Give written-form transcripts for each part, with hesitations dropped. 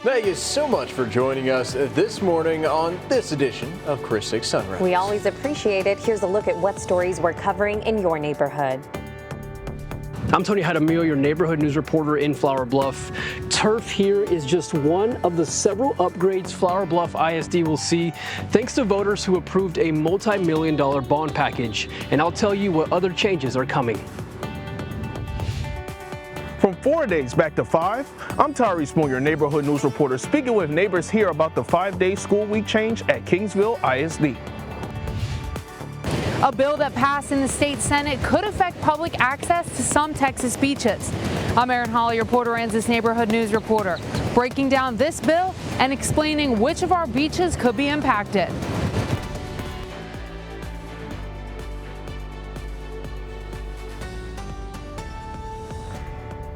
Thank you so much for joining us this morning on this edition of Chris 6 Sunrise. We always appreciate it. Here's a look at what stories we're covering in your neighborhood. I'm Tony Jaramillo, your neighborhood news reporter in Flower Bluff. Turf here is just one of the several upgrades Flower Bluff ISD will see thanks to voters who approved a multi-million-dollar bond package. And I'll tell you what other changes are coming. From 4 days back to 5, I'm Tyrese Moore, your neighborhood news reporter, speaking with neighbors here about the 5-day school week change at Kingsville ISD. A bill that passed in the state Senate could affect public access to some Texas beaches. I'm Erin Hawley, your Port Aransas neighborhood news reporter, breaking down this bill and explaining which of our beaches could be impacted.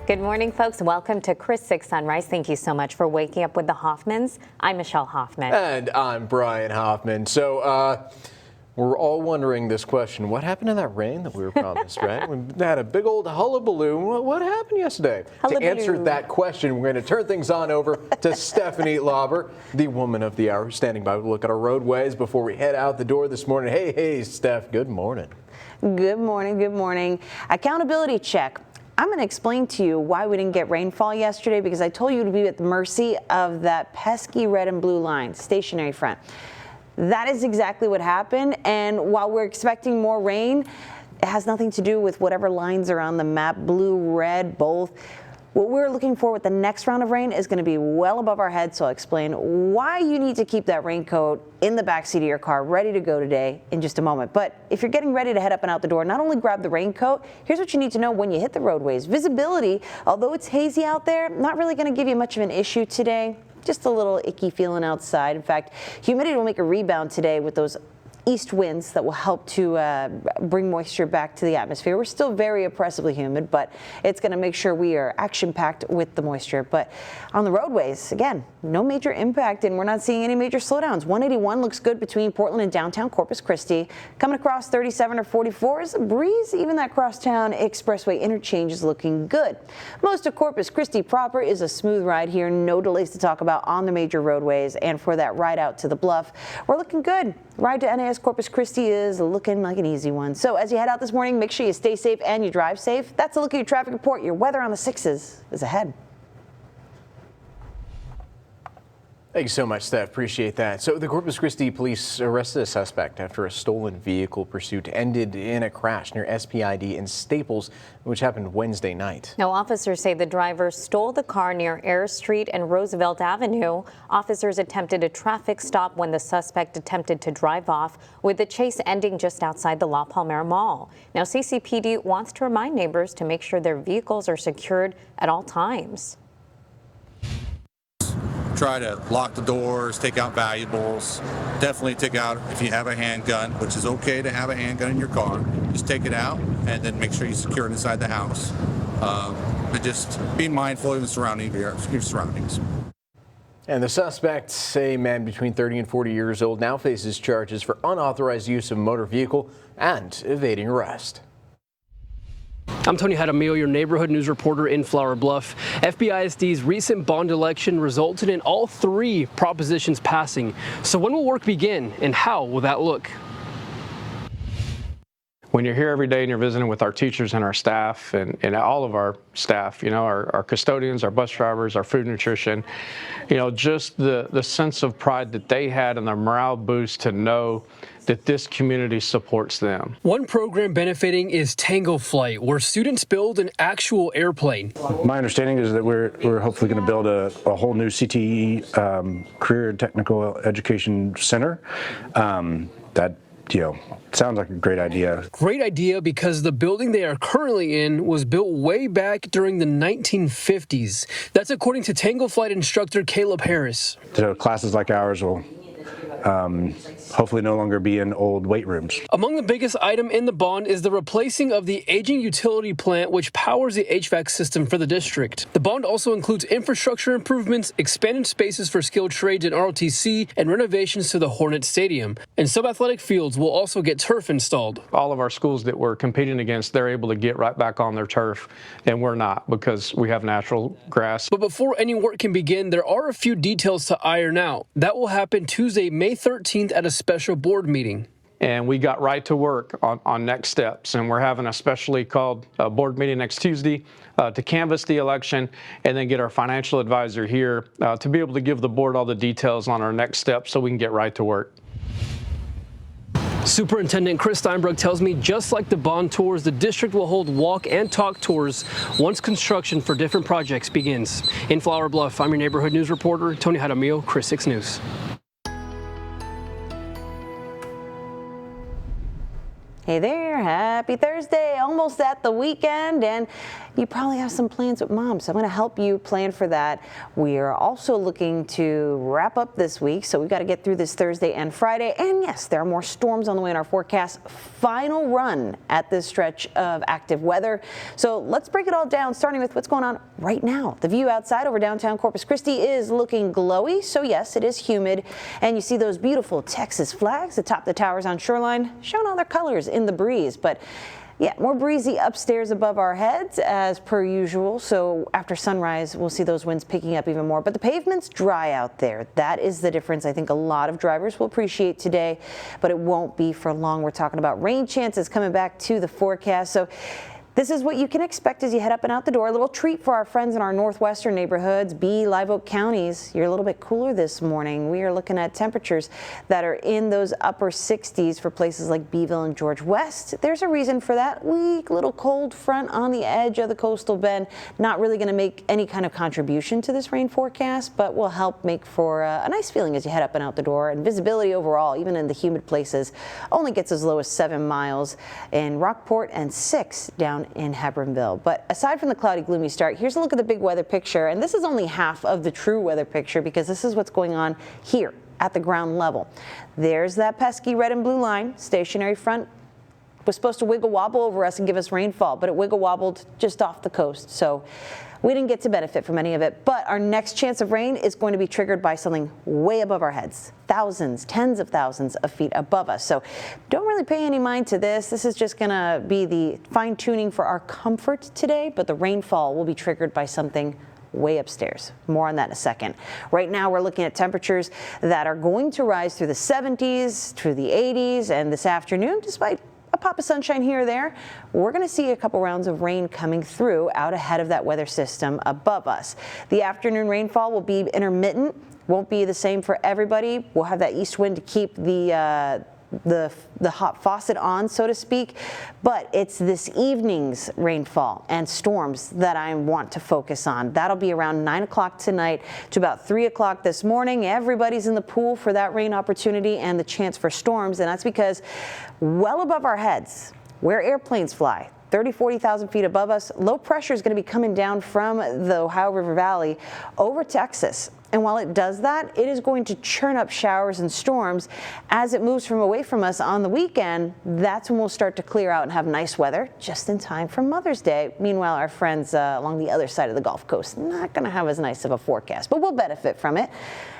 Good morning, folks. Welcome to Chris 6 Sunrise. Thank you so much for waking up with the Hoffmans. I'm Michelle Hoffman. And I'm Brian Hoffman. So, we're all wondering this question. What happened to that rain that we were promised, right? We had a big old hullabaloo. What happened yesterday? To answer that question, we're going to turn things on over to Stephanie Lauber, the woman of the hour, standing by to look at our roadways before we head out the door this morning. Hey, Steph, good morning. Good morning, good morning. Accountability check. I'm going to explain to you why we didn't get rainfall yesterday, because I told you to be at the mercy of that pesky red and blue line, stationary front. That is exactly what happened, and while we're expecting more rain, it has nothing to do with whatever lines are on the map, blue, red, both. What we're looking for with the next round of rain is going to be well above our heads, so I'll explain why you need to keep that raincoat in the backseat of your car ready to go today in just a moment. But if you're getting ready to head up and out the door, not only grab the raincoat, here's what you need to know when you hit the roadways. Visibility, although it's hazy out there, not really going to give you much of an issue today. Just a little icky feeling outside. In fact, humidity will make a rebound today with those east winds that will help to bring moisture back to the atmosphere. We're still very oppressively humid, but it's going to make sure we are action-packed with the moisture. But on the roadways, again, no major impact, and we're not seeing any major slowdowns. 181 looks good between Portland and downtown Corpus Christi. Coming across 37 or 44 is a breeze. Even that crosstown expressway interchange is looking good. Most of Corpus Christi proper is a smooth ride here. No delays to talk about on the major roadways. And for that ride out to the Bluff, we're looking good. Ride to NAS Corpus Christi is looking like an easy one. So as you head out this morning, make sure you stay safe and you drive safe. That's a look at your traffic report. Your weather on the 6s is ahead. Thank you so much, Steph. Appreciate that. So the Corpus Christi police arrested a suspect after a stolen vehicle pursuit ended in a crash near SPID in Staples, which happened Wednesday night. Now, officers say the driver stole the car near Air Street and Roosevelt Avenue. Officers attempted a traffic stop when the suspect attempted to drive off, with the chase ending just outside the La Palmera Mall. Now, CCPD wants to remind neighbors to make sure their vehicles are secured at all times. Try to lock the doors, take out valuables. Definitely take out, if you have a handgun, which is okay to have a handgun in your car, just take it out and then make sure you secure it inside the house. But just be mindful of your surroundings. And the suspect, a man between 30 and 40 years old, now faces charges for unauthorized use of a motor vehicle and evading arrest. I'm Tony Jaramillo, your neighborhood news reporter in Flower Bluff. FBISD's recent bond election resulted in all 3 propositions passing. So when will work begin, and how will that look? When you're here every day and you're visiting with our teachers and our staff and all of our staff, you know, our custodians, our bus drivers, our food nutrition, you know, just the sense of pride that they had and the morale boost to know that this community supports them. One program benefiting is Tango Flight, where students build an actual airplane. My understanding is that we're hopefully going to build a whole new CTE Career and Technical Education Center. That, you know, sounds like a great idea. Great idea because the building they are currently in was built way back during the 1950s. That's according to Tango Flight instructor Caleb Harris. So classes like ours will hopefully no longer be in old weight rooms. Among the biggest item in the bond is the replacing of the aging utility plant which powers the HVAC system for the district. The bond also includes infrastructure improvements, expanded spaces for skilled trades in ROTC, and renovations to the Hornet Stadium. And some athletic fields will also get turf installed. All of our schools that we're competing against, they're able to get right back on their turf, and we're not because we have natural grass. But before any work can begin, there are a few details to iron out. That will happen Tuesday, May 13th at a special board meeting. And we got right to work on next steps. And we're having a specially called board meeting next Tuesday to canvass the election and then get our financial advisor here to be able to give the board all the details on our next steps so we can get right to work. Superintendent Chris Steinbruch tells me just like the bond tours, the district will hold walk and talk tours once construction for different projects begins. In Flower Bluff, I'm your neighborhood news reporter, Tony Jaramillo, Chris 6 News. Hey there, happy Thursday, almost at the weekend, and you probably have some plans with mom, so I'm going to help you plan for that. We are also looking to wrap up this week, so we've got to get through this Thursday and Friday, and yes, there are more storms on the way in our forecast. Final run at this stretch of active weather. So let's break it all down, starting with what's going on right now. The view outside over downtown Corpus Christi is looking glowy, so yes, it is humid, and you see those beautiful Texas flags atop the towers on Shoreline, showing all their colors in the breeze. But yeah, more breezy upstairs above our heads as per usual. So after sunrise, we'll see those winds picking up even more. But the pavement's dry out there. That is the difference I think a lot of drivers will appreciate today, but it won't be for long. We're talking about rain chances coming back to the forecast. So this is what you can expect as you head up and out the door. A little treat for our friends in our northwestern neighborhoods, Live Oak counties. You're a little bit cooler this morning. We are looking at temperatures that are in those upper 60s for places like Beeville and George West. There's a reason for that. Weak little cold front on the edge of the coastal bend. Not really going to make any kind of contribution to this rain forecast, but will help make for a nice feeling as you head up and out the door. And visibility overall, even in the humid places, only gets as low as 7 miles in Rockport and 6 down in Hebronville. But aside from the cloudy, gloomy start, here's a look at the big weather picture. And this is only half of the true weather picture because this is what's going on here at the ground level. There's that pesky red and blue line. Stationary front was supposed to wiggle wobble over us and give us rainfall, but it wiggle wobbled just off the coast. So we didn't get to benefit from any of it, but our next chance of rain is going to be triggered by something way above our heads, thousands, tens of thousands of feet above us. So don't really pay any mind to this. This is just going to be the fine tuning for our comfort today, but the rainfall will be triggered by something way upstairs. More on that in a second. Right now we're looking at temperatures that are going to rise through the 70s, through the 80s, and this afternoon, despite a pop of sunshine here or there, we're going to see a couple rounds of rain coming through out ahead of that weather system above us. The afternoon rainfall will be intermittent, won't be the same for everybody. We'll have that east wind to keep the hot faucet on, so to speak, but it's this evening's rainfall and storms that I want to focus on. That'll be around 9 o'clock tonight to about 3 o'clock this morning. Everybody's in the pool for that rain opportunity and the chance for storms, and that's because well above our heads, where airplanes fly, 30, 40,000 feet above us, low pressure is going to be coming down from the Ohio River Valley over Texas. And while it does that, it is going to churn up showers and storms as it moves from away from us on the weekend. That's when we'll start to clear out and have nice weather just in time for Mother's Day. Meanwhile, our friends along the other side of the Gulf Coast, not going to have as nice of a forecast, but we'll benefit from it.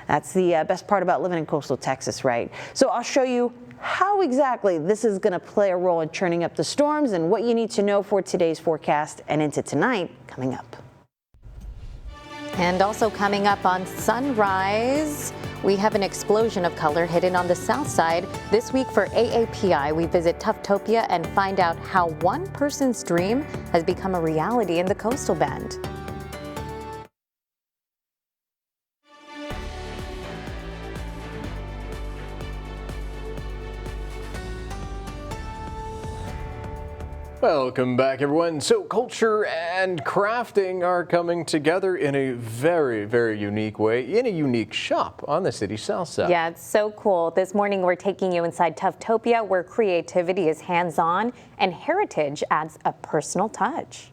That's the best part about living in coastal Texas, right? So I'll show you how exactly this is going to play a role in churning up the storms and what you need to know for today's forecast and into tonight coming up. And also coming up on sunrise, we have an explosion of color hidden on the south side. This week for AAPI, we visit Tuftopia and find out how one person's dream has become a reality in the coastal bend. Welcome back, everyone. So culture and crafting are coming together in a very, very unique way in a unique shop on the city's south side. Yeah, it's so cool. This morning we're taking you inside Tuftopia, where creativity is hands-on and heritage adds a personal touch.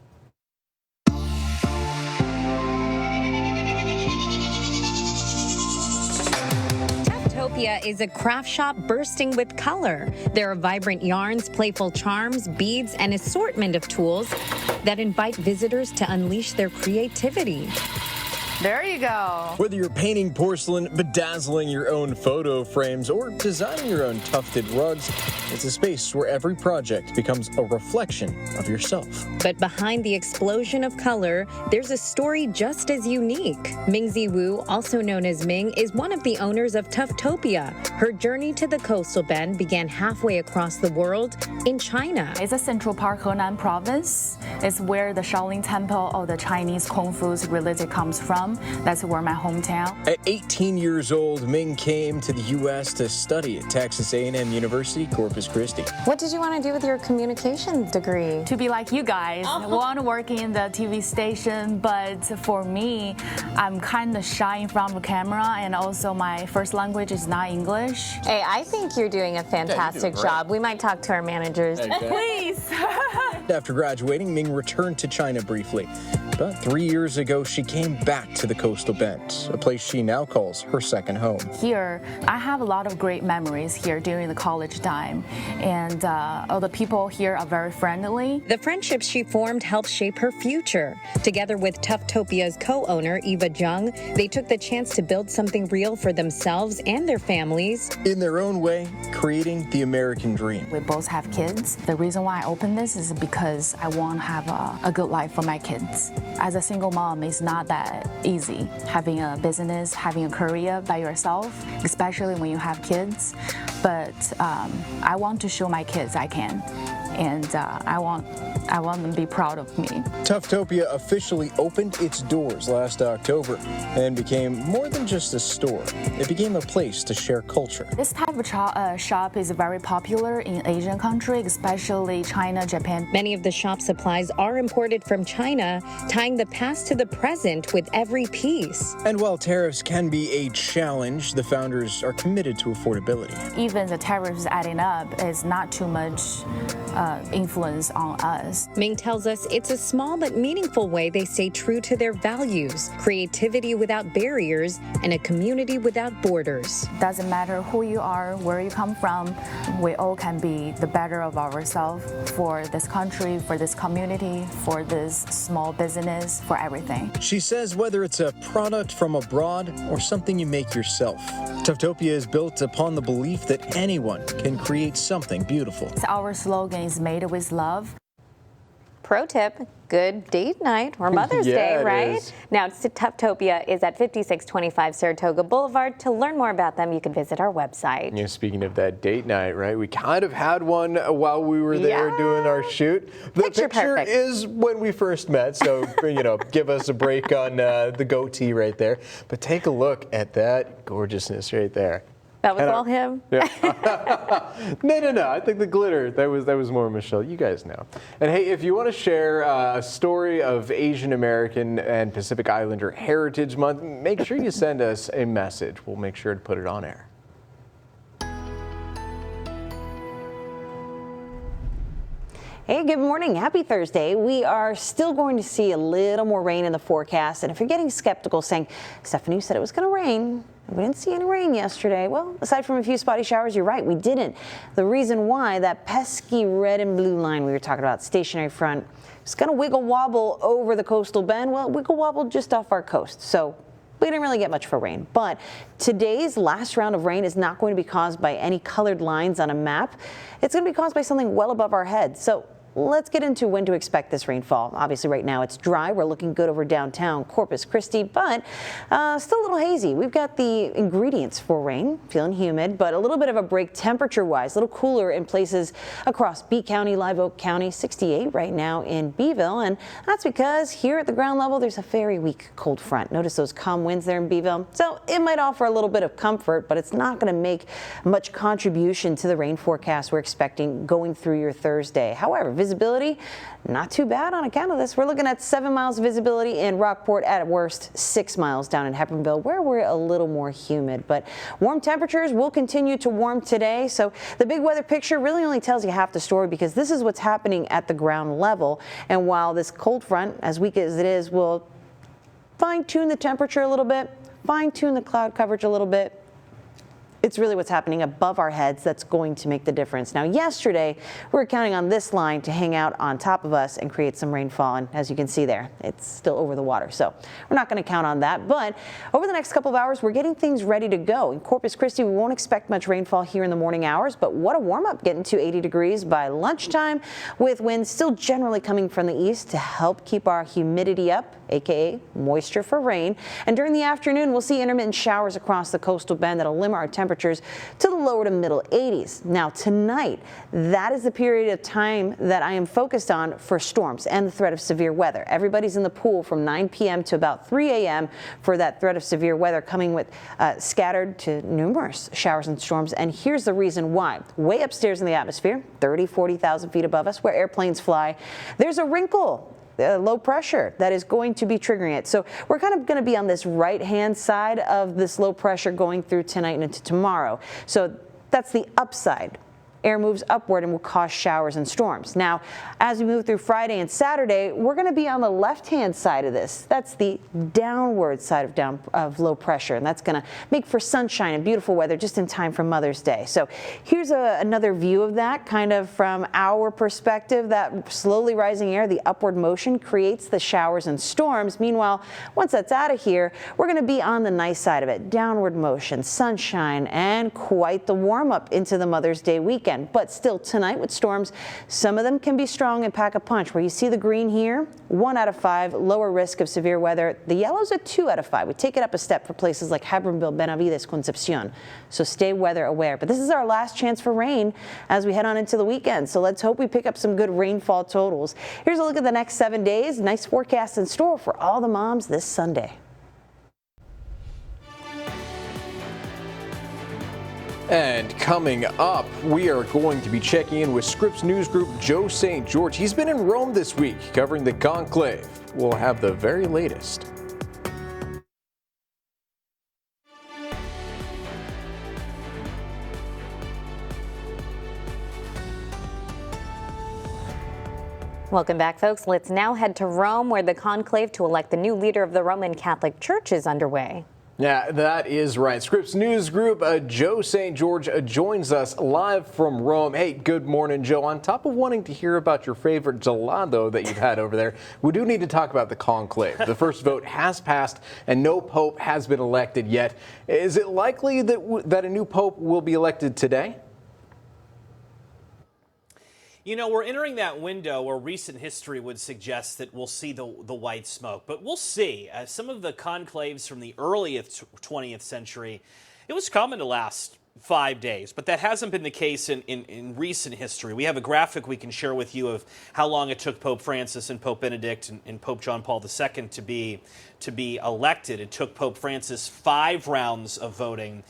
Toptopia is a craft shop bursting with color. There are vibrant yarns, playful charms, beads, and assortment of tools that invite visitors to unleash their creativity. There you go. Whether you're painting porcelain, bedazzling your own photo frames, or designing your own tufted rugs, it's a space where every project becomes a reflection of yourself. But behind the explosion of color, there's a story just as unique. Mingzi Wu, also known as Ming, is one of the owners of Tufftopia. Her journey to the coastal bend began halfway across the world in China. It's a Central Park, Henan province. It's where the Shaolin Temple of the Chinese Kung Fu's religion comes from. That's where my hometown. At 18 years old, Ming came to the U.S. to study at Texas A&M University, Corpus Christi. What did you want to do with your communication degree? To be like you guys. I want to work in the TV station, but for me, I'm kind of shy in front of the camera, and also my first language is not English. Hey, I think you're doing a fantastic job. We might talk to our managers. Please. After graduating, Ming returned to China briefly. But 3 years ago, she came back to the coastal bend, a place she now calls her second home. Here, I have a lot of great memories here during the college time, and all the people here are very friendly. The friendships she formed helped shape her future. Together with Tufftopia's co-owner, Eva Zhang, they took the chance to build something real for themselves and their families. In their own way, creating the American dream. We both have kids. The reason why I opened this is because I want to have a good life for my kids. As a single mom, it's not that easy having a business, having a career by yourself, especially when you have kids. But I want to show my kids I can, and I want them to be proud of me. Tufftopia officially opened its doors last October and became more than just a store. It became a place to share culture. This type of shop is very popular in Asian countries, especially China, Japan. Many of the shop supplies are imported from China, tying the past to the present with every piece. And while tariffs can be a challenge, the founders are committed to affordability. Even the tariffs adding up is not too much influence on us. Ming tells us it's a small but meaningful way they stay true to their values, creativity without barriers, and a community without borders. Doesn't matter who you are, where you come from, we all can be the better of ourselves for this country, for this community, for this small business, for everything. She says whether it's a product from abroad or something you make yourself, Tufftopia is built upon the belief that anyone can create something beautiful. Our slogan is made with love. Pro tip, good date night or Mother's Day, right? Now, Tufftopia is at 5625 Saratoga Boulevard. To learn more about them, you can visit our website. Yeah, speaking of that date night, right? We kind of had one while we were there doing our shoot. The picture is when we first met, so give us a break on the goatee right there. But take a look at that gorgeousness right there. That was all him? Yeah. No. I think the glitter, that was more Michelle. You guys know. And hey, if you want to share a story of Asian American and Pacific Islander Heritage Month, make sure you send us a message. We'll make sure to put it on air. Hey, good morning. Happy Thursday. We are still going to see a little more rain in the forecast. And if you're getting skeptical saying, Stephanie said it was going to rain, we didn't see any rain yesterday. Well, aside from a few spotty showers, you're right, we didn't. The reason why, that pesky red and blue line we were talking about, stationary front, it's going to wiggle wobble over the coastal bend. Well, it wiggle wobbled just off our coast. So we didn't really get much for rain. But today's last round of rain is not going to be caused by any colored lines on a map. It's going to be caused by something well above our heads. So let's get into when to expect this rainfall. Obviously, right now it's dry. We're looking good over downtown Corpus Christi, but still a little hazy. We've got the ingredients for rain, feeling humid, but a little bit of a break temperature-wise, a little cooler in places across Bee County, Live Oak County, 68 right now in Beeville, and that's because here at the ground level, there's a very weak cold front. Notice those calm winds there in Beeville. So it might offer a little bit of comfort, but it's not going to make much contribution to the rain forecast we're expecting going through your Thursday. However, visibility, not too bad on account of this. We're looking at 7 miles of visibility in Rockport, at worst 6 miles down in Hepburnville, where we're a little more humid. But warm temperatures will continue to warm today. So the big weather picture really only tells you half the story, because this is what's happening at the ground level. And while this cold front, as weak as it is, will fine-tune the temperature a little bit, fine-tune the cloud coverage a little bit, It's really what's happening above our heads that's going to make the difference. Now, yesterday, we were counting on this line to hang out on top of us and create some rainfall. And as you can see there, it's still over the water. So we're not going to count on that. But over the next couple of hours, we're getting things ready to go. In Corpus Christi, we won't expect much rainfall here in the morning hours. But what a warm up, getting to 80 degrees by lunchtime, with winds still generally coming from the east to help keep our humidity up, aka moisture for rain. And during the afternoon, we'll see intermittent showers across the coastal bend that'll limit our temperatures to the lower to middle 80s. Now tonight, that is the period of time that I am focused on for storms and the threat of severe weather. Everybody's in the pool from 9 p.m. to about 3 a.m. for that threat of severe weather, coming with scattered to numerous showers and storms. And here's the reason why. Way upstairs in the atmosphere, 40,000 feet above us, where airplanes fly, there's a wrinkle, low pressure that is going to be triggering it. So we're kind of going to be on this right-hand side of this low pressure going through tonight and into tomorrow. So that's the upside. Air moves upward and will cause showers and storms. Now, as we move through Friday and Saturday, we're going to be on the left-hand side of this. That's the downward side of low pressure, and that's going to make for sunshine and beautiful weather just in time for Mother's Day. So here's another view of that, kind of from our perspective. That slowly rising air, the upward motion, creates the showers and storms. Meanwhile, once that's out of here, we're going to be on the nice side of it. Downward motion, sunshine, and quite the warm-up into the Mother's Day weekend. But still, tonight with storms, some of them can be strong and pack a punch. Where you see the green here, 1 out of 5, lower risk of severe weather. The yellow's a 2 out of 5. We take it up a step for places like Hebbronville, Benavides, Concepcion. So stay weather aware. But this is our last chance for rain as we head on into the weekend. So let's hope we pick up some good rainfall totals. Here's a look at the next 7 days. Nice forecast in store for all the moms this Sunday. And coming up, we are going to be checking in with Scripps News Group Joe St. George. He's been in Rome this week covering the conclave. We'll have the very latest. Welcome back, folks. Let's now head to Rome, where the conclave to elect the new leader of the Roman Catholic Church is underway. Yeah, that is right. Scripps News Group, Joe St. George joins us live from Rome. Hey, good morning, Joe. On top of wanting to hear about your favorite gelato that you've had over there, we do need to talk about the conclave. The first vote has passed, and no pope has been elected yet. Is it likely that a new pope will be elected today? You know, we're entering that window where recent history would suggest that we'll see the white smoke, but we'll see. Some of the conclaves from the early 20th century, it was common to last 5 days, but that hasn't been the case in recent history. We have a graphic we can share with you of how long it took Pope Francis and Pope Benedict and Pope John Paul II to be elected. It took Pope Francis 5 rounds of voting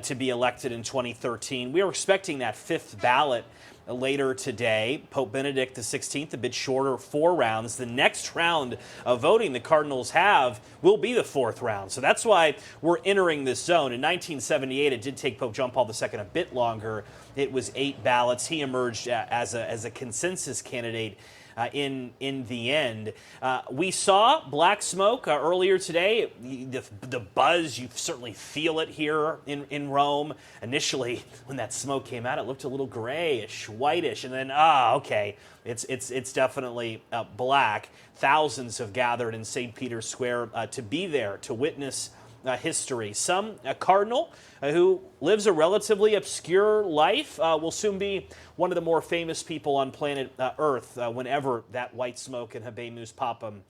to be elected in 2013. We are expecting that 5th ballot later today. Pope Benedict XVI, a bit shorter, 4 rounds. The next round of voting the Cardinals have will be the 4th round. So that's why we're entering this zone. In 1978, it did take Pope John Paul II a bit longer. It was 8 ballots. He emerged as a consensus candidate in the end. We saw black smoke earlier today. The buzz, you certainly feel it here in Rome. Initially, when that smoke came out, it looked a little grayish, whitish, and then, okay, it's definitely black. Thousands have gathered in St. Peter's Square to be there, to witness history. A cardinal who lives a relatively obscure life will soon be one of the more famous people on planet Earth whenever that white smoke and Habemus Papam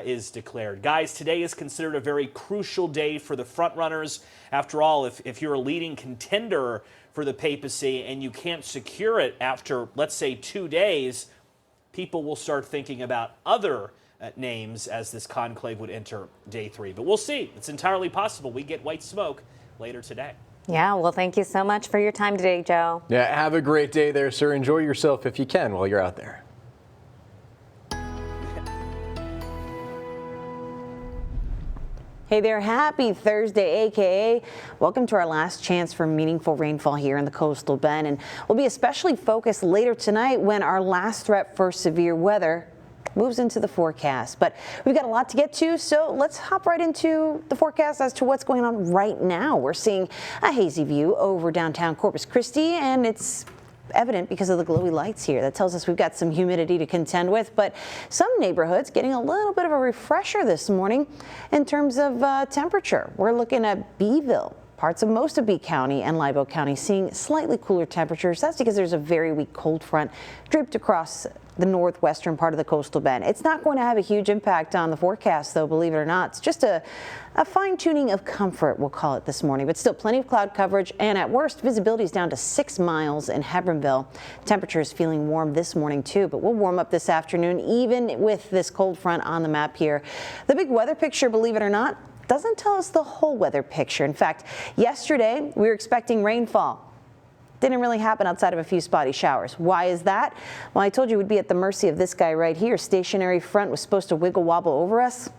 is declared. Guys, today is considered a very crucial day for the frontrunners. After all, if you're a leading contender for the papacy and you can't secure it after, let's say, 2 days, people will start thinking about other names as this conclave would enter day 3. But we'll see. It's entirely possible we get white smoke later today. Yeah, well, thank you so much for your time today, Joe. Yeah, have a great day there, sir. Enjoy yourself if you can while you're out there. Hey there, happy Thursday, aka welcome to our last chance for meaningful rainfall here in the coastal bend, and we'll be especially focused later tonight when our last threat for severe weather moves into the forecast. But we've got a lot to get to, so let's hop right into the forecast as to what's going on right now. We're seeing a hazy view over downtown Corpus Christi, and it's evident because of the glowy lights here. That tells us we've got some humidity to contend with, but some neighborhoods getting a little bit of a refresher this morning in terms of temperature. We're looking at Beeville, parts of most of B County and Libo County seeing slightly cooler temperatures. That's because there's a very weak cold front draped across the northwestern part of the coastal bend. It's not going to have a huge impact on the forecast, though, believe it or not. It's just a fine-tuning of comfort, we'll call it this morning, but still plenty of cloud coverage, and at worst, visibility is down to 6 miles in Hebronville. Temperature is feeling warm this morning, too, but we'll warm up this afternoon, even with this cold front on the map here. The big weather picture, believe it or not, doesn't tell us the whole weather picture. In fact, yesterday, we were expecting rainfall. Didn't really happen outside of a few spotty showers. Why is that? Well, I told you we'd be at the mercy of this guy right here. Stationary front was supposed to wiggle wobble over us.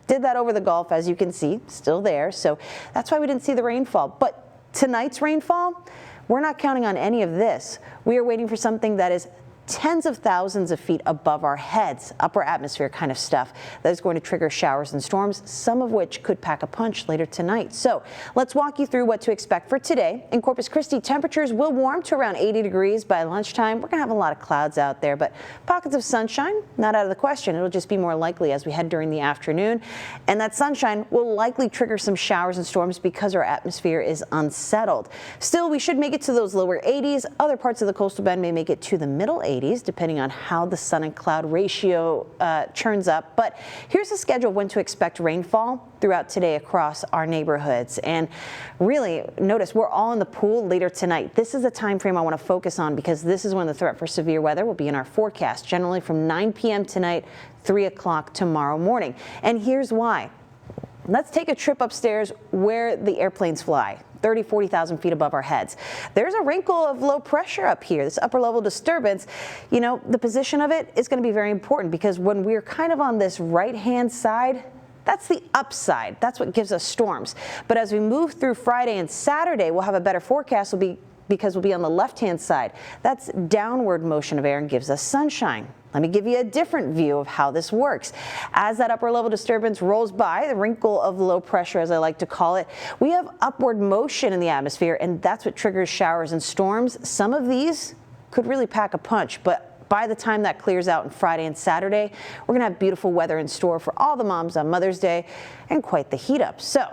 Did that over the Gulf, as you can see, still there. So that's why we didn't see the rainfall. But tonight's rainfall, we're not counting on any of this. We are waiting for something that is tens of thousands of feet above our heads, upper atmosphere kind of stuff that is going to trigger showers and storms, some of which could pack a punch later tonight. So let's walk you through what to expect for today. In Corpus Christi, temperatures will warm to around 80 degrees by lunchtime. We're going to have a lot of clouds out there, but pockets of sunshine, not out of the question. It'll just be more likely as we head during the afternoon. And that sunshine will likely trigger some showers and storms because our atmosphere is unsettled. Still, we should make it to those lower 80s. Other parts of the coastal bend may make it to the middle 80s, depending on how the sun and cloud ratio churns up. But here's a schedule of when to expect rainfall throughout today across our neighborhoods. And really, notice we're all in the pool later tonight. This is the time frame I want to focus on because this is when the threat for severe weather will be in our forecast, generally from 9 p.m. tonight, 3 o'clock tomorrow morning. And here's why. Let's take a trip upstairs where the airplanes fly. 30, 40,000 feet above our heads. There's a wrinkle of low pressure up here, this upper level disturbance. You know, the position of it is going to be very important because when we're kind of on this right-hand side, that's the upside. That's what gives us storms. But as we move through Friday and Saturday, we'll have a better forecast because we'll be on the left-hand side. That's downward motion of air and gives us sunshine. Let me give you a different view of how this works. As that upper level disturbance rolls by, the wrinkle of low pressure, as I like to call it, we have upward motion in the atmosphere, and that's what triggers showers and storms. Some of these could really pack a punch, but by the time that clears out on Friday and Saturday, we're going to have beautiful weather in store for all the moms on Mother's Day and quite the heat up. So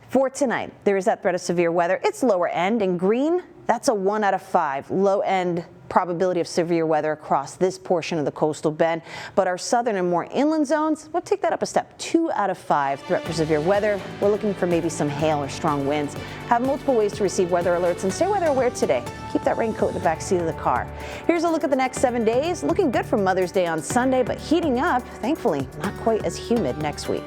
for tonight, there is that threat of severe weather. It's lower end in green. That's a 1 out of 5 low end probability of severe weather across this portion of the coastal bend. But our southern and more inland zones, we'll take that up a step. 2 out of 5 threat for severe weather. We're looking for maybe some hail or strong winds. Have multiple ways to receive weather alerts and stay weather aware today. Keep that raincoat in the back seat of the car. Here's a look at the next 7 days. Looking good for Mother's Day on Sunday, but heating up, thankfully, not quite as humid next week.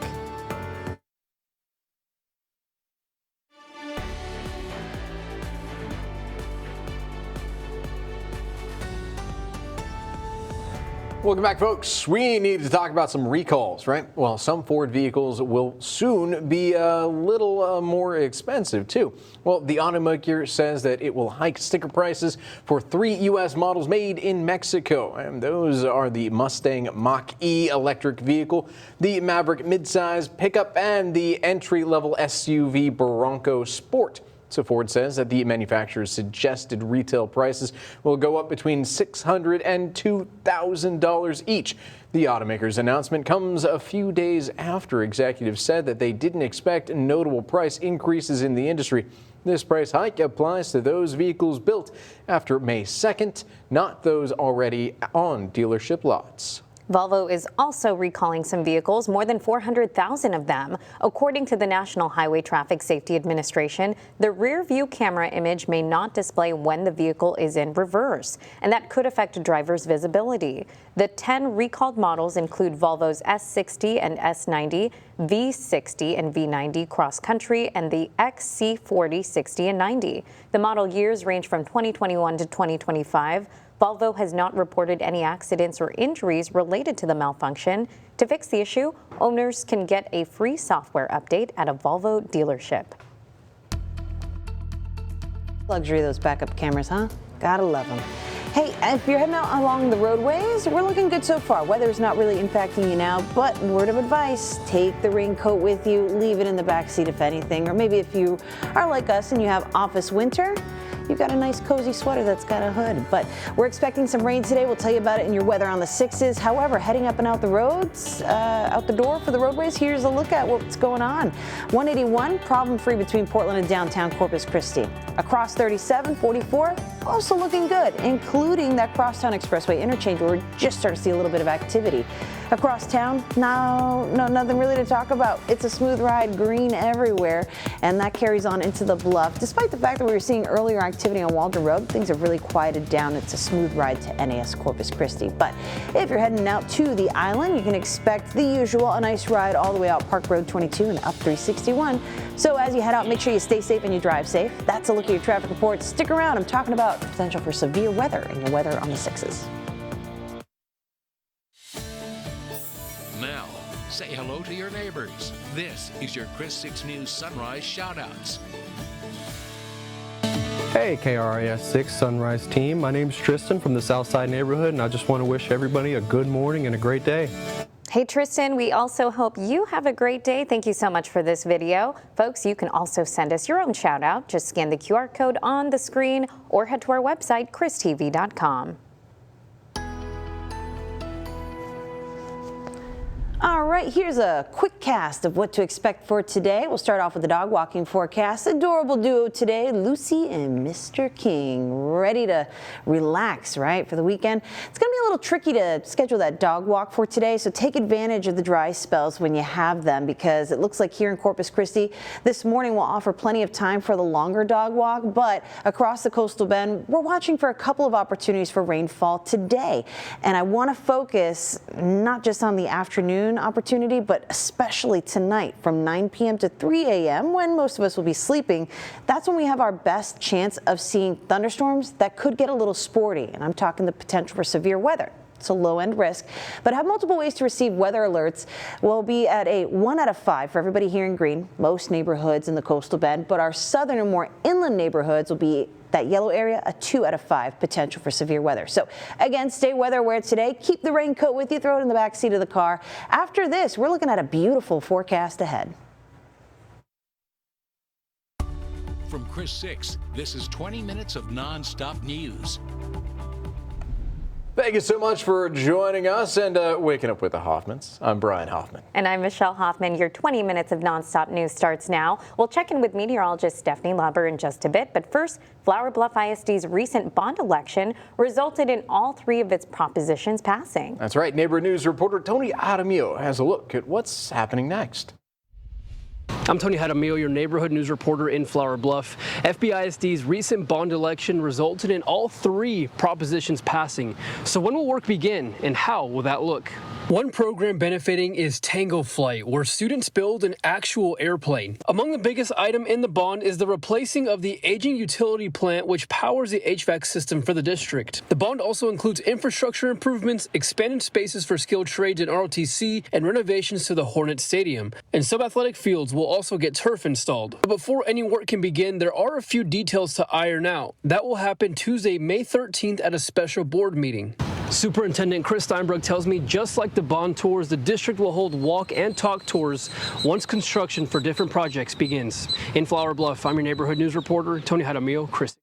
Welcome back, folks. We need to talk about some recalls, right? Well, some Ford vehicles will soon be a little more expensive, too. Well, the automaker says that it will hike sticker prices for 3 U.S. models made in Mexico. And those are the Mustang Mach-E electric vehicle, the Maverick midsize pickup, and the entry-level SUV Bronco Sport. So Ford says that the manufacturer's suggested retail prices will go up between $600 and $2,000 each. The automaker's announcement comes a few days after executives said that they didn't expect notable price increases in the industry. This price hike applies to those vehicles built after May 2nd, not those already on dealership lots. Volvo is also recalling some vehicles, more than 400,000 of them. According to the National Highway Traffic Safety Administration, the rear view camera image may not display when the vehicle is in reverse, and that could affect a driver's visibility. The 10 recalled models include Volvo's S60 and S90, V60 and V90 Cross Country, and the XC40, 60, and 90. The model years range from 2021 to 2025. Volvo has not reported any accidents or injuries related to the malfunction. To fix the issue, owners can get a free software update at a Volvo dealership. Luxury of those backup cameras, huh? Gotta love them. Hey, if you're heading out along the roadways, we're looking good so far. Weather's not really impacting you now, but word of advice, take the raincoat with you, leave it in the back seat if anything, or maybe if you are like us and you have office winter, you've got a nice cozy sweater that's got a hood. But we're expecting some rain today. We'll tell you about it in your weather on the 6s. However, heading up and out the roads, out the door for the roadways, here's a look at what's going on. 181, problem-free between Portland and downtown Corpus Christi. Across 37, 44, also looking good, including that Crosstown Expressway interchange where we're just starting to see a little bit of activity. Across town, no, nothing really to talk about. It's a smooth ride, green everywhere, and that carries on into the Bluff. Despite the fact that we were seeing earlier activity on Walter Road, things have really quieted down. It's a smooth ride to NAS Corpus Christi. But if you're heading out to the island, you can expect the usual, a nice ride all the way out Park Road 22 and up 361. So as you head out, make sure you stay safe and you drive safe. That's a look at your traffic report. Stick around. I'm talking about the potential for severe weather in your weather on the 6s. Now, say hello to your neighbors. This is your Chris 6 News Sunrise Shoutouts. Hey, KRIS 6 Sunrise team. My name's Tristan from the Southside neighborhood, and I just want to wish everybody a good morning and a great day. Hey Tristan, we also hope you have a great day. Thank you so much for this video. Folks, you can also send us your own shout out. Just scan the QR code on the screen or head to our website, christv.com. All right, here's a quick cast of what to expect for today. We'll start off with the dog walking forecast. Adorable duo today, Lucy and Mr. King, ready to relax, right, for the weekend. It's going to be a little tricky to schedule that dog walk for today, so take advantage of the dry spells when you have them, because it looks like here in Corpus Christi, this morning will offer plenty of time for the longer dog walk, but across the coastal bend, we're watching for a couple of opportunities for rainfall today. And I want to focus not just on the afternoon opportunity, but especially tonight from 9 p.m. to 3 a.m. when most of us will be sleeping. That's when we have our best chance of seeing thunderstorms that could get a little sporty. And I'm talking the potential for severe weather. It's a low-end risk, but have multiple ways to receive weather alerts. We'll be at a 1 out of 5 for everybody here in green, most neighborhoods in the coastal bend, but our southern and more inland neighborhoods will be that yellow area, a 2 out of 5 potential for severe weather. So again, stay weather aware today. Keep the raincoat with you, throw it in the back seat of the car. After this, we're looking at a beautiful forecast ahead. From Chris 6, this is 20 minutes of non-stop news. Thank you so much for joining us and waking up with the Hoffmans. I'm Brian Hoffman. And I'm Michelle Hoffman. Your 20 minutes of nonstop news starts now. We'll check in with meteorologist Stephanie Lauber in just a bit. But first, Flower Bluff ISD's recent bond election resulted in all 3 of its propositions passing. That's right. Neighborhood News reporter Tony Jaramillo has a look at what's happening next. I'm Tony Jaramillo, your neighborhood news reporter in Flower Bluff. FBISD's recent bond election resulted in all 3 propositions passing. So when will work begin and how will that look? One program benefiting is Tango Flight, where students build an actual airplane. Among the biggest item in the bond is the replacing of the aging utility plant which powers the HVAC system for the district. The bond also includes infrastructure improvements, expanded spaces for skilled trades in ROTC, and renovations to the Hornet Stadium. And sub-athletic fields will also get turf installed. But before any work can begin, there are a few details to iron out. That will happen Tuesday, May 13th at a special board meeting. Superintendent Chris Steinbrook tells me just like the bond tours, the district will hold walk and talk tours once construction for different projects begins. In Flower Bluff, I'm your neighborhood news reporter, Tony Jaramillo, Chris.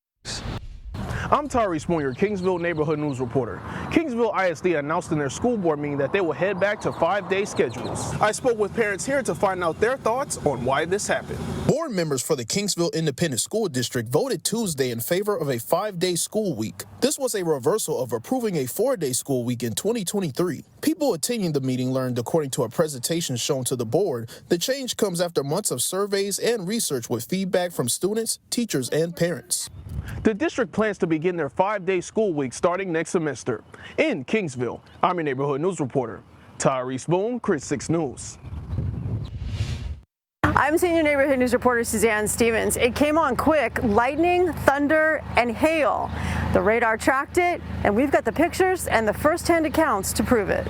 I'm Tari Spoon, your Kingsville neighborhood news reporter. Kingsville ISD announced in their school board meeting that they will head back to 5-day schedules. I spoke with parents here to find out their thoughts on why this happened. Board members for the Kingsville Independent School District voted Tuesday in favor of a 5-day school week. This was a reversal of approving a 4-day school week in 2023. People attending the meeting learned, according to a presentation shown to the board, the change comes after months of surveys and research with feedback from students, teachers, and parents. The district plans to begin their 5-day school week starting next semester. In Kingsville, I'm your neighborhood news reporter, Tyrese Boone, Chris 6 News. I'm senior neighborhood news reporter Suzanne Stevens. It came on quick: lightning, thunder, and hail. The radar tracked it, and we've got the pictures and the first-hand accounts to prove it.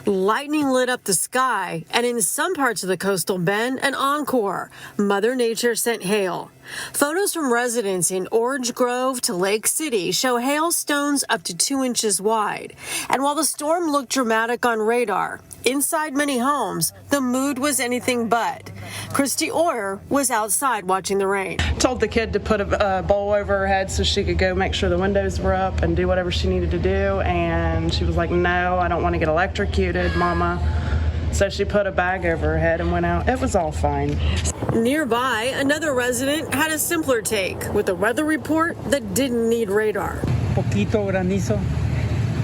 Lightning lit up the sky, and in some parts of the coastal bend, an encore. Mother Nature sent hail. Photos from residents in Orange Grove to Lake City show hailstones up to 2 inches wide. And while the storm looked dramatic on radar, inside many homes, the mood was anything but. Christy Orr was outside watching the rain. Told the kid to put a bowl over her head so she could go make sure the windows were up and do whatever she needed to do. And she was like, no, I don't want to get electrocuted, Mama. So she put a bag over her head and went out. It was all fine. Nearby, another resident had a simpler take with a weather report that didn't need radar. Poquito granizo.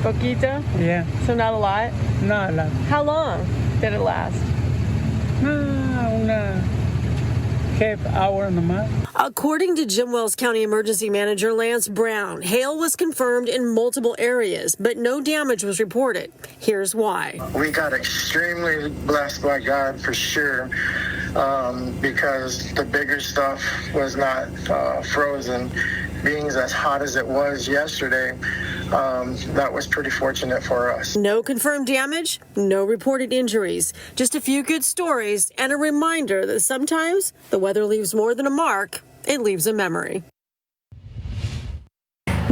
Poquito? Yeah. So not a lot? Not a lot. How long did it last? Hour and a month. According to Jim Wells County Emergency Manager Lance Brown, hail was confirmed in multiple areas, but no damage was reported. Here's why. We got extremely blessed by God for sure, because the bigger stuff was not frozen. Being as hot as it was yesterday, that was pretty fortunate for us. No confirmed damage, no reported injuries, just a few good stories and a reminder that sometimes the weather leaves more than a mark, it leaves a memory.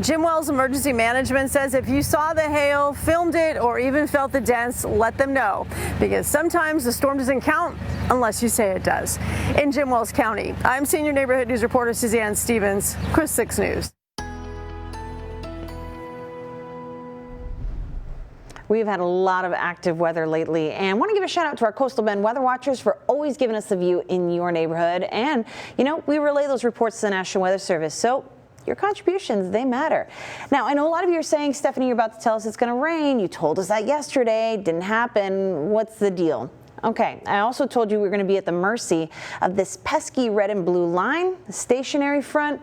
Jim Wells Emergency Management says if you saw the hail, filmed it, or even felt the dents, let them know, because sometimes the storm doesn't count unless you say it does. In Jim Wells County, I'm Senior Neighborhood News reporter Suzanne Stevens, KRIS 6 News. We've had a lot of active weather lately, and want to give a shout out to our Coastal Bend weather watchers for always giving us the view in your neighborhood. And, you know, we relay those reports to the National Weather Service, so your contributions, they matter. Now, I know a lot of you are saying, Stephanie, you're about to tell us it's going to rain. You told us that yesterday. Didn't happen. What's the deal? Okay, I also told you we were going to be at the mercy of this pesky red and blue line, the stationary front.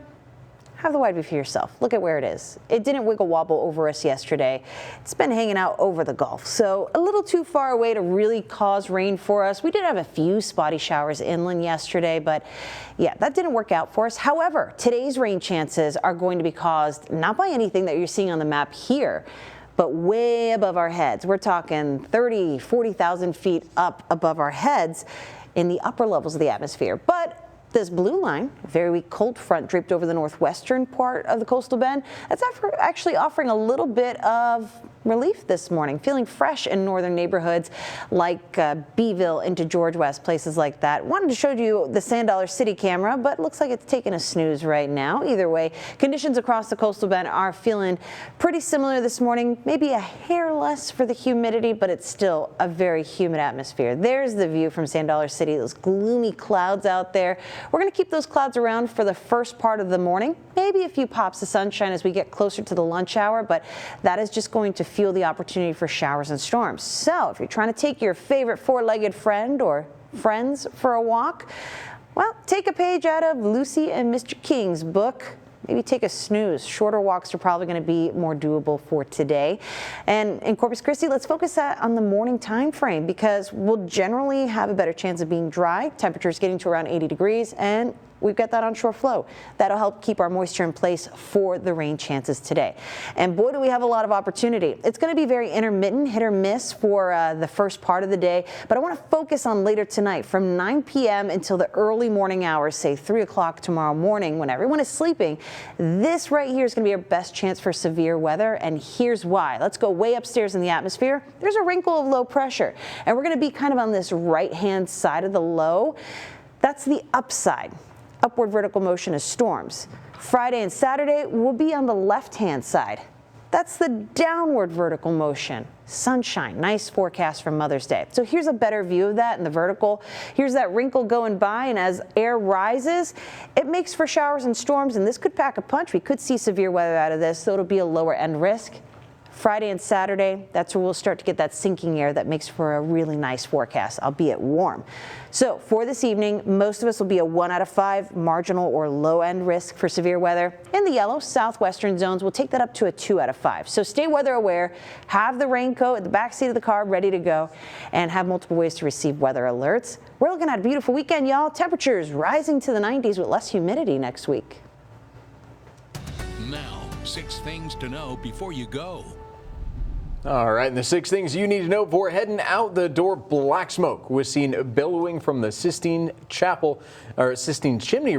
Have the wide view for yourself. Look at where it is. It didn't wiggle wobble over us yesterday. It's been hanging out over the Gulf, so a little too far away to really cause rain for us. We did have a few spotty showers inland yesterday, but yeah, that didn't work out for us. However, today's rain chances are going to be caused not by anything that you're seeing on the map here, but way above our heads. We're talking 30, 40,000 feet up above our heads in the upper levels of the atmosphere. But this blue line, a very weak cold front draped over the northwestern part of the coastal bend, that's actually offering a little bit of relief this morning. Feeling fresh in northern neighborhoods like Beeville into George West, places like that. Wanted to show you the Sand Dollar City camera, but looks like it's taking a snooze right now. Either way, conditions across the coastal bend are feeling pretty similar this morning. Maybe a hair less for the humidity, but it's still a very humid atmosphere. There's the view from Sand Dollar City, those gloomy clouds out there. We're going to keep those clouds around for the first part of the morning. Maybe a few pops of sunshine as we get closer to the lunch hour, but that is just going to fuel the opportunity for showers and storms. So if you're trying to take your favorite four-legged friend or friends for a walk, well, take a page out of Lucy and Mr. King's book. Maybe take a snooze. Shorter walks are probably going to be more doable for today. And in Corpus Christi, let's focus on the morning time frame, because we'll generally have a better chance of being dry. Temperatures getting to around 80 degrees, and we've got that onshore flow. That'll help keep our moisture in place for the rain chances today. And boy, do we have a lot of opportunity. It's going to be very intermittent, hit or miss for the first part of the day, but I want to focus on later tonight from 9 p.m. until the early morning hours, say 3 o'clock tomorrow morning when everyone is sleeping. This right here is going to be our best chance for severe weather, and here's why. Let's go way upstairs in the atmosphere. There's a wrinkle of low pressure, and we're going to be kind of on this right-hand side of the low. That's the upside. Upward vertical motion is storms. Friday and Saturday will be on the left-hand side. That's the downward vertical motion. Sunshine, nice forecast for Mother's Day. So here's a better view of that in the vertical. Here's that wrinkle going by, and as air rises, it makes for showers and storms, and this could pack a punch. We could see severe weather out of this, so it'll be a lower end risk. Friday and Saturday, that's where we'll start to get that sinking air that makes for a really nice forecast, albeit warm. So for this evening, most of us will be a 1 out of 5 marginal or low end risk for severe weather. In the yellow, southwestern zones, we'll take that up to a 2 out of 5. So stay weather aware, have the raincoat at the back seat of the car ready to go, and have multiple ways to receive weather alerts. We're looking at a beautiful weekend, y'all. Temperatures rising to the 90s with less humidity next week. Now, 6 things to know before you go. All right, and the 6 things you need to know before heading out the door. Black smoke was seen billowing from the Sistine Chimney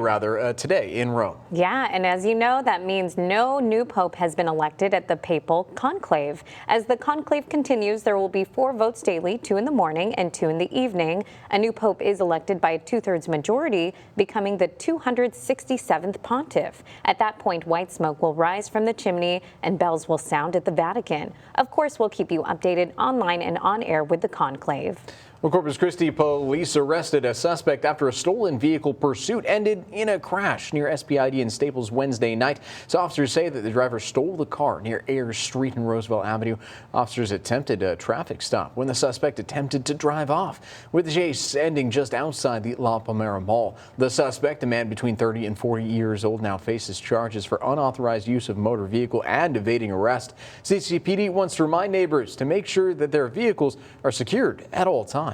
today in Rome. Yeah, and as you know, that means no new pope has been elected at the papal conclave. As the conclave continues, there will be 4 votes daily, 2 in the morning and 2 in the evening. A new pope is elected by a 2/3 majority, becoming the 267th pontiff. At that point, white smoke will rise from the chimney and bells will sound at the Vatican. Of course, we'll keep you updated online and on air with the conclave. Well, Corpus Christi police arrested a suspect after a stolen vehicle pursuit ended in a crash near SPID in Staples Wednesday night. So officers say that the driver stole the car near Ayers Street and Roosevelt Avenue. Officers attempted a traffic stop when the suspect attempted to drive off, with the chase ending just outside the La Palmera Mall. The suspect, a man between 30 and 40 years old, now faces charges for unauthorized use of motor vehicle and evading arrest. CCPD wants to remind neighbors to make sure that their vehicles are secured at all times.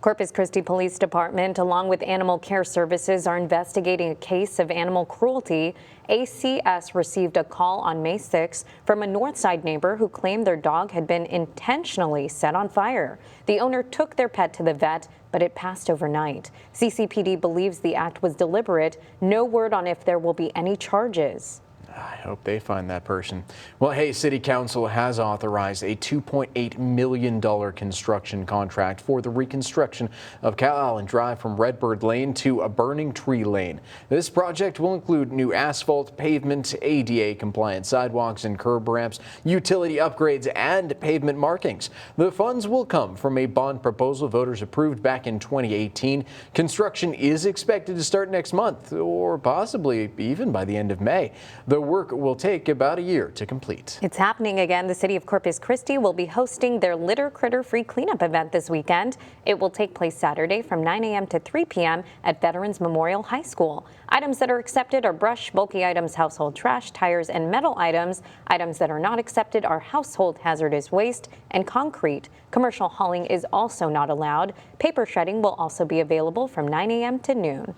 Corpus Christi Police Department, along with Animal Care Services, are investigating a case of animal cruelty. ACS received a call on May 6 from a Northside neighbor who claimed their dog had been intentionally set on fire. The owner took their pet to the vet, but it passed overnight. CCPD believes the act was deliberate. No word on if there will be any charges. I hope they find that person. Well, Hays City Council has authorized a $2.8 million construction contract for the reconstruction of Calallen Drive from Redbird Lane to a Burning Tree Lane. This project will include new asphalt, pavement, ADA-compliant sidewalks and curb ramps, utility upgrades, and pavement markings. The funds will come from a bond proposal voters approved back in 2018. Construction is expected to start next month, or possibly even by the end of May. The work will take about a year to complete. It's happening again. The city of Corpus Christi will be hosting their Litter Critter Free Cleanup event this weekend. It will take place Saturday from 9 a.m. to 3 p.m. at Veterans Memorial High School. Items that are accepted are brush, bulky items, household trash, tires, and metal items. Items that are not accepted are household hazardous waste and concrete. Commercial hauling is also not allowed. Paper shredding will also be available from 9 a.m. to noon.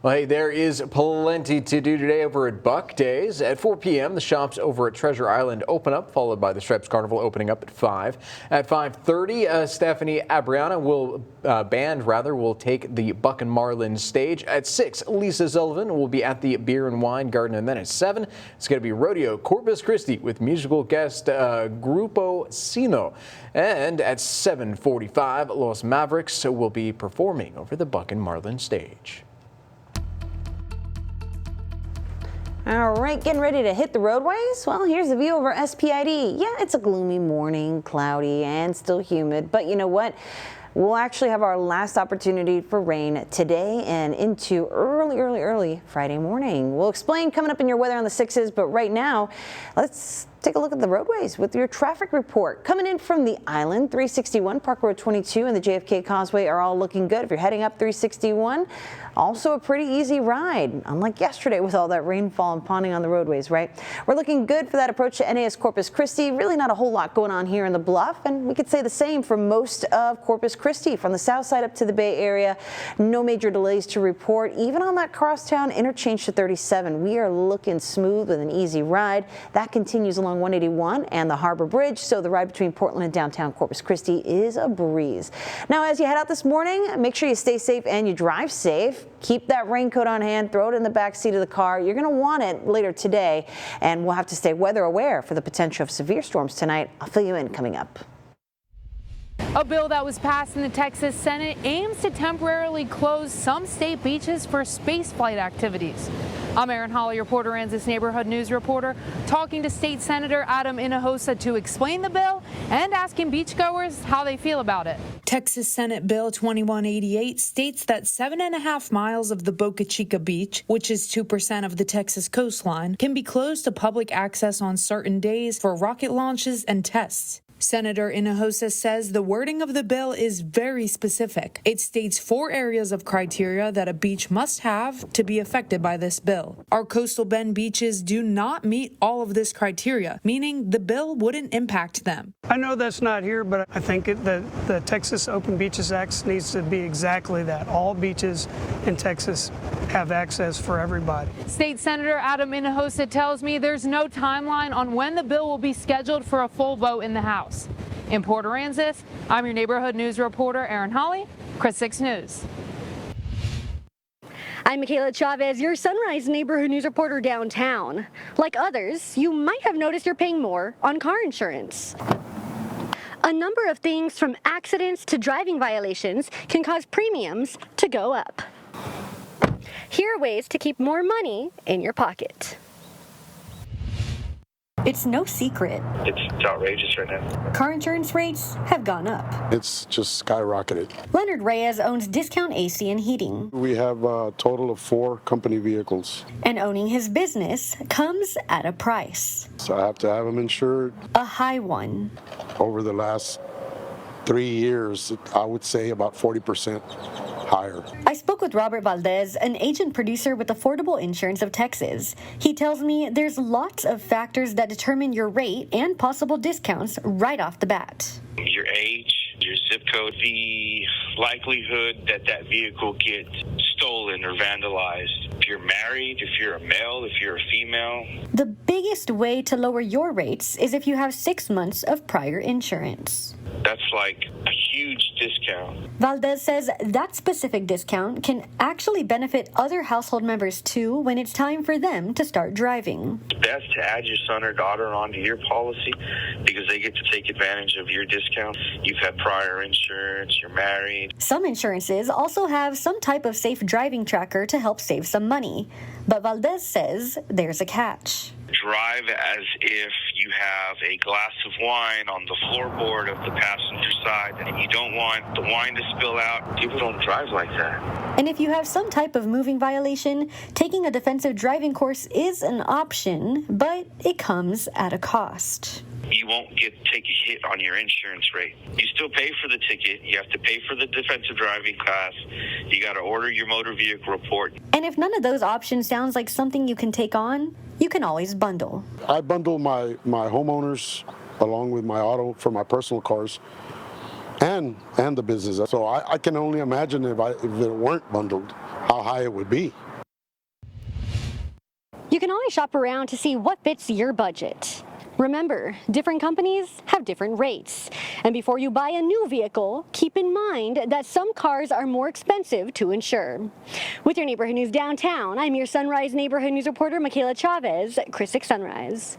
Well, hey, there is plenty to do today over at Buck Days. At 4 p.m., the shops over at Treasure Island open up, followed by the Stripes Carnival opening up at 5. At 5:30, Stephanie Abriana will take the Buck and Marlin stage. At 6, Lisa Sullivan will be at the Beer and Wine Garden. And then at 7, it's going to be Rodeo Corpus Christi with musical guest Grupo Sino. And at 7:45, Los Mavericks will be performing over the Buck and Marlin stage. All right, getting ready to hit the roadways? Well, here's the view over SPID. Yeah, it's a gloomy morning, cloudy and still humid, but you know what? We'll actually have our last opportunity for rain today and into early Friday morning. We'll explain coming up in your weather on the 6s, but right now, let's take a look at the roadways with your traffic report. Coming in from the island, 361, Park Road 22 and the JFK Causeway are all looking good. If you're heading up 361, also a pretty easy ride, unlike yesterday with all that rainfall and ponding on the roadways, right? We're looking good for that approach to NAS Corpus Christi. Really not a whole lot going on here in the Bluff, and we could say the same for most of Corpus Christi. From the south side up to the Bay Area, no major delays to report. Even on that crosstown interchange to 37, we are looking smooth with an easy ride. That continues along 181 and the Harbor Bridge, so the ride between Portland and downtown Corpus Christi is a breeze. Now, as you head out this morning, make sure you stay safe and you drive safe. Keep that raincoat on hand, throw it in the back seat of the car. You're going to want it later today, and we'll have to stay weather aware for the potential of severe storms tonight. I'll fill you in coming up. A bill that was passed in the Texas Senate aims to temporarily close some state beaches for spaceflight activities. I'm Erin Hawley, your Port Aransas Neighborhood News reporter, talking to State Senator Adam Hinojosa to explain the bill and asking beachgoers how they feel about it. Texas Senate Bill 2188 states that 7.5 miles of the Boca Chica Beach, which is 2% of the Texas coastline, can be closed to public access on certain days for rocket launches and tests. Senator Hinojosa says the wording of the bill is very specific. It states 4 areas of criteria that a beach must have to be affected by this bill. Our coastal bend beaches do not meet all of this criteria, meaning the bill wouldn't impact them. I know that's not here, but I think the Texas Open Beaches Act needs to be exactly that. All beaches in Texas have access for everybody. State Senator Adam Hinojosa tells me there's no timeline on when the bill will be scheduled for a full vote in the House. In Port Aransas, I'm your neighborhood news reporter, Erin Holly, Chris 6 News. I'm Michaela Chavez, your Sunrise neighborhood news reporter downtown. Like others, you might have noticed you're paying more on car insurance. A number of things from accidents to driving violations can cause premiums to go up. Here are ways to keep more money in your pocket. It's no secret. It's outrageous right now. Car insurance rates have gone up. It's just skyrocketed. Leonard Reyes owns Discount AC and Heating. We have a total of 4 company vehicles. And owning his business comes at a price. So I have to have them insured. A high one. Over the last 3 years, I would say about 40% higher. I spoke with Robert Valdez, an agent producer with Affordable Insurance of Texas. He tells me there's lots of factors that determine your rate and possible discounts right off the bat. Your age, your zip code, the likelihood that that vehicle gets stolen or vandalized. If you're married, if you're a male, if you're a female. The biggest way to lower your rates is if you have 6 months of prior insurance. That's like a huge discount. Valdez says that specific discount can actually benefit other household members too when it's time for them to start driving. It's best to add your son or daughter onto your policy because they get to take advantage of your discount. You've had prior insurance, you're married. Some insurances also have some type of safe driving tracker to help save some money. But Valdez says there's a catch. Drive as if you have a glass of wine on the floorboard of the passenger side and you don't want the wine to spill out. People don't drive like that. And if you have some type of moving violation, taking a defensive driving course is an option, but it comes at a cost. You won't take a hit on your insurance rate. You still pay for the ticket. You have to pay for the defensive driving class. You got to order your motor vehicle report. And if none of those options sounds like something you can take on, you can always bundle. I bundle my homeowners along with my auto for my personal cars and the business. So I can only imagine if it weren't bundled, how high it would be. You can always shop around to see what fits your budget. Remember, different companies have different rates. And before you buy a new vehicle, keep in mind that some cars are more expensive to insure. With your neighborhood news downtown, I'm your Sunrise neighborhood news reporter, Michaela Chavez, Chris 6 Sunrise.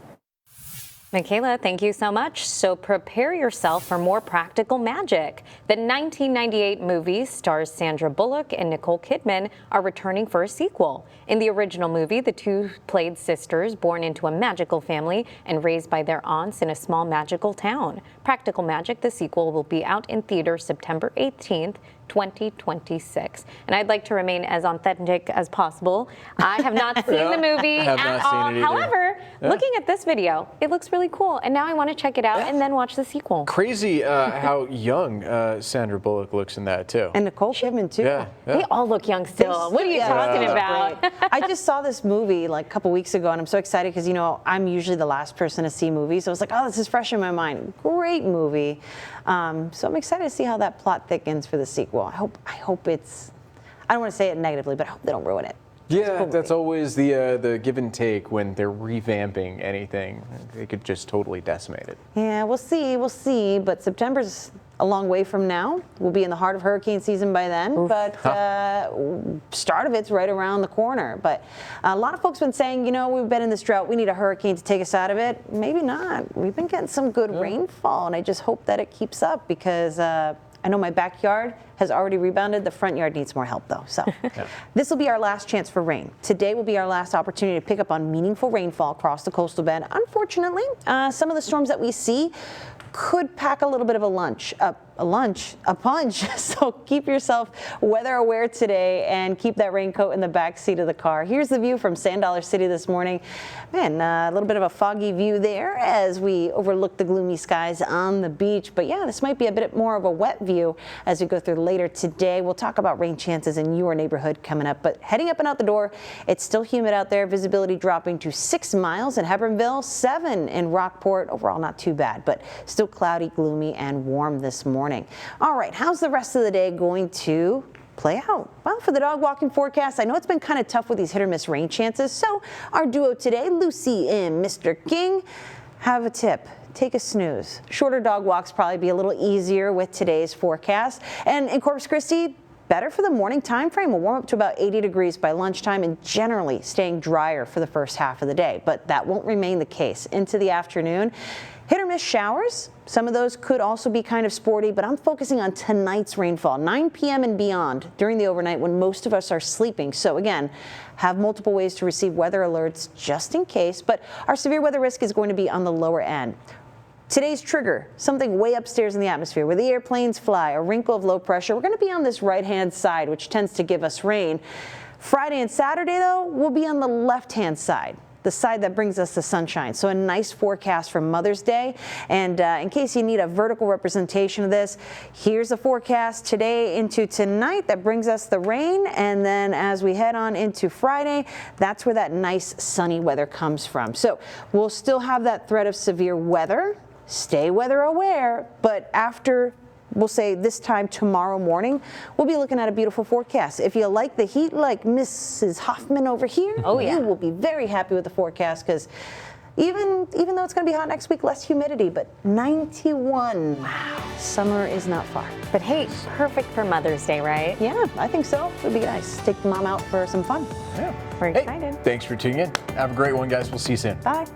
Michaela, thank you so much. So prepare yourself for more practical magic. The 1998 movie stars Sandra Bullock and Nicole Kidman are returning for a sequel. In the original movie, the two played sisters born into a magical family and raised by their aunts in a small magical town. Practical Magic, the sequel, will be out in theaters September 18th, 2026. And I'd like to remain as authentic as possible. I have not seen the movie at all. However, looking at this video, it looks really cool. And now I want to check it out and then watch the sequel. Crazy how young Sandra Bullock looks in that, too. And Nicole Kidman, too. Yeah. They all look young still. What are you talking about? I just saw this movie like a couple weeks ago, and I'm so excited because, you know, I'm usually the last person to see movies. So I was like, oh, this is fresh in my mind. Great movie. So I'm excited to see how that plot thickens for the sequel. I hope it's, I don't want to say it negatively, but I hope they don't ruin it. Yeah, that's always the give and take when they're revamping anything. They could just totally decimate it. Yeah, we'll see. But September's a long way from now. We'll be in the heart of hurricane season by then. Oof. But start of it's right around the corner. But a lot of folks have been saying, you know, we've been in this drought. We need a hurricane to take us out of it. Maybe not. We've been getting some good rainfall, and I just hope that it keeps up because I know my backyard has already rebounded. The front yard needs more help, though. So this will be our last chance for rain. Today will be our last opportunity to pick up on meaningful rainfall across the coastal bend. Unfortunately, some of the storms that we see could pack a little bit of a punch. So keep yourself weather aware today and keep that raincoat in the back seat of the car. Here's the view from Sand Dollar City this morning. Man, a little bit of a foggy view there as we overlook the gloomy skies on the beach. But yeah, this might be a bit more of a wet view as we go through later today. We'll talk about rain chances in your neighborhood coming up. But heading up and out the door, it's still humid out there. Visibility dropping to 6 miles in Hebbronville, 7 in Rockport. Overall, not too bad, but still cloudy, gloomy, and warm this morning. All right, how's the rest of the day going to play out? Well, for the dog walking forecast, I know it's been kind of tough with these hit or miss rain chances. So our duo today, Lucy and Mr. King, have a tip. Take a snooze. Shorter dog walks probably be a little easier with today's forecast. And in Corpus Christi, better for the morning time frame. We'll warm up to about 80 degrees by lunchtime and generally staying drier for the first half of the day. But that won't remain the case into the afternoon. Hit or miss showers. Some of those could also be kind of sporty, but I'm focusing on tonight's rainfall, 9 p.m. and beyond during the overnight when most of us are sleeping. So again, have multiple ways to receive weather alerts just in case, but our severe weather risk is going to be on the lower end. Today's trigger, something way upstairs in the atmosphere where the airplanes fly, a wrinkle of low pressure. We're going to be on this right-hand side, which tends to give us rain. Friday and Saturday, though, we'll be on the left-hand side, the side that brings us the sunshine. So a nice forecast for Mother's Day. And in case you need a vertical representation of this, here's the forecast today into tonight that brings us the rain. And then as we head on into Friday, that's where that nice sunny weather comes from. So we'll still have that threat of severe weather. Stay weather aware, but after, we'll say this time tomorrow morning, we'll be looking at a beautiful forecast. If you like the heat like Mrs. Hoffman over here, you will be very happy with the forecast because even though it's going to be hot next week, less humidity, but 91. Wow. Summer is not far. But hey, perfect for Mother's Day, right? Yeah, I think so. It would be nice. Take the mom out for some fun. Yeah. We're excited. Thanks for tuning in. Have a great one, guys. We'll see you soon. Bye.